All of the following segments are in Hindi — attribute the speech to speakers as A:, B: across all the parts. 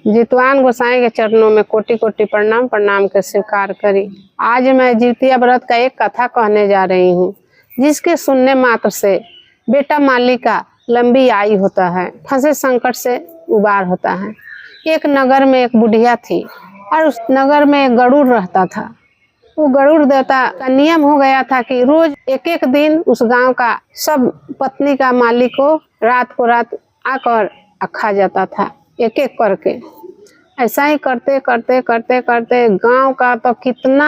A: जितवान गोसाई के चरणों में कोटि कोटि प्रणाम प्रणाम के स्वीकार करी। आज मैं जितिया व्रत का एक कथा कहने जा रही हूँ, जिसके सुनने मात्र से बेटा माली का लंबी आयु होता है, फंसे संकट से उबार होता है। एक नगर में एक बुढ़िया थी और उस नगर में एक गरुड़ रहता था। वो गरुड़ देवता का नियम हो गया था कि रोज एक एक दिन उस गांव का सब पत्नी का मालिक को रात आकर खा जाता था, एक एक करके। ऐसा ही करते करते करते करते गांव का तो कितना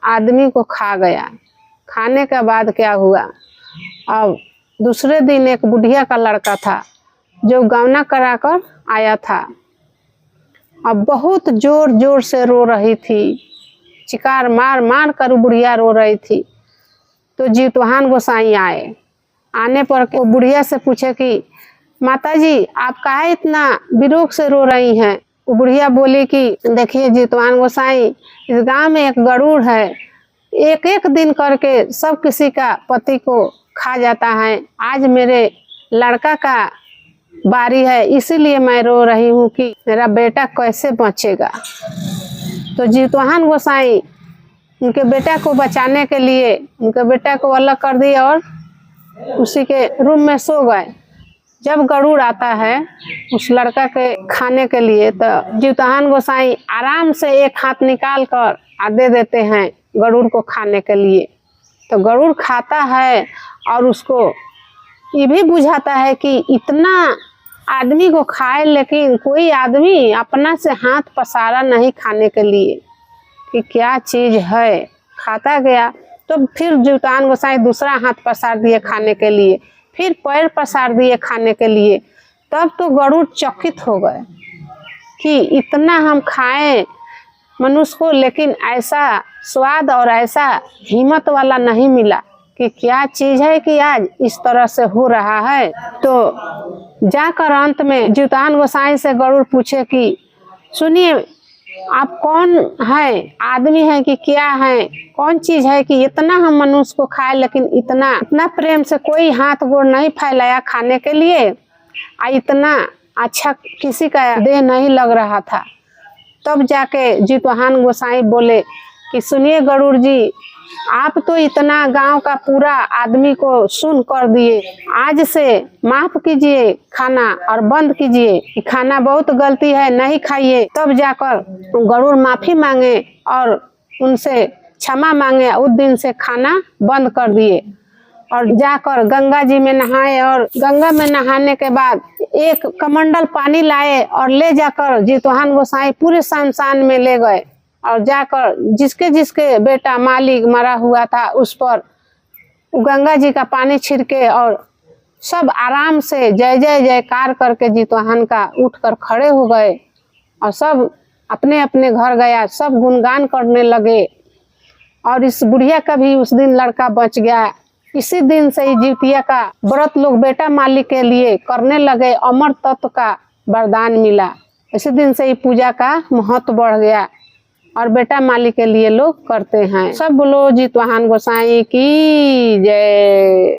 A: आदमी को खा गया। खाने के बाद क्या हुआ, अब दूसरे दिन एक बुढ़िया का लड़का था जो गौना कराकर आया था। अब बहुत जोर जोर से रो रही थी, चिकार मार मार कर बुढ़िया रो रही थी। तो जितवान गोसाई आए। आने पर वो बुढ़िया से पूछे कि माताजी आप काहे इतना विरोग से रो रही हैं। वो बुढ़िया बोली कि देखिए जितवान गोसाई, इस गांव में एक गरुड़ है, एक एक दिन करके सब किसी का पति को खा जाता है। आज मेरे लड़का का बारी है, इसीलिए मैं रो रही हूँ कि मेरा बेटा कैसे बचेगा। तो जितवान गोसाई उनके बेटा को बचाने के लिए उनके बेटा को अलग कर दिए और उसी के रूम में सो गए। जब गरुड़ आता है उस लड़का के खाने के लिए, तो जितवान गोसाई आराम से एक हाथ निकाल कर दे देते हैं गरुड़ को खाने के लिए। तो गरुड़ खाता है और उसको ये भी बुझाता है कि इतना आदमी को खाए, लेकिन कोई आदमी अपना से हाथ पसारा नहीं खाने के लिए कि क्या चीज़ है। खाता गया तो फिर जितवान गोसाई दूसरा हाथ पसार दिए खाने के लिए, फिर पैर पसार दिए खाने के लिए। तब तो गरुड़ चकित हो गए कि इतना हम खाएं मनुष्य को, लेकिन ऐसा स्वाद और ऐसा हिम्मत वाला नहीं मिला कि क्या चीज़ है कि आज इस तरह से हो रहा है। तो जाकर अंत में जितवान गोसाई से गरुड़ पूछे कि सुनिए, आप कौन है, आदमी है कि क्या है, कौन चीज है कि इतना हम मनुष्य को खाए, लेकिन इतना प्रेम से कोई हाथ गोड़ नहीं फैलाया खाने के लिए, इतना अच्छा किसी का देह नहीं लग रहा था। तब जाके जितवान गोसाई बोले कि सुनिए गरुड़ जी, आप तो इतना गांव का पूरा आदमी को सुन कर दिए, आज से माफ कीजिए खाना और बंद कीजिए कि खाना बहुत गलती है, नहीं खाइए। तब जाकर गरुड़ माफी मांगे और उनसे क्षमा मांगे। उस दिन से खाना बंद कर दिए और जाकर गंगा जी में नहाए, और गंगा में नहाने के बाद एक कमंडल पानी लाए और ले जाकर जितवान गोसाई पूरे शमशान में ले गए और जाकर जिसके जिसके बेटा मालिक मरा हुआ था उस पर गंगा जी का पानी छिड़के और सब आराम से जय जय जयकार करके जितवान का उठकर खड़े हो गए और सब अपने अपने घर गया। सब गुणगान करने लगे और इस बुढ़िया का भी उस दिन लड़का बच गया। इसी दिन से ही जितिया का व्रत लोग बेटा मालिक के लिए करने लगे, अमर तत्व का वरदान मिला। इसी दिन से ही पूजा का महत्व बढ़ गया और बेटा मालिक के लिए लोग करते हैं। सब बोलो जितवान गोसाई की जय।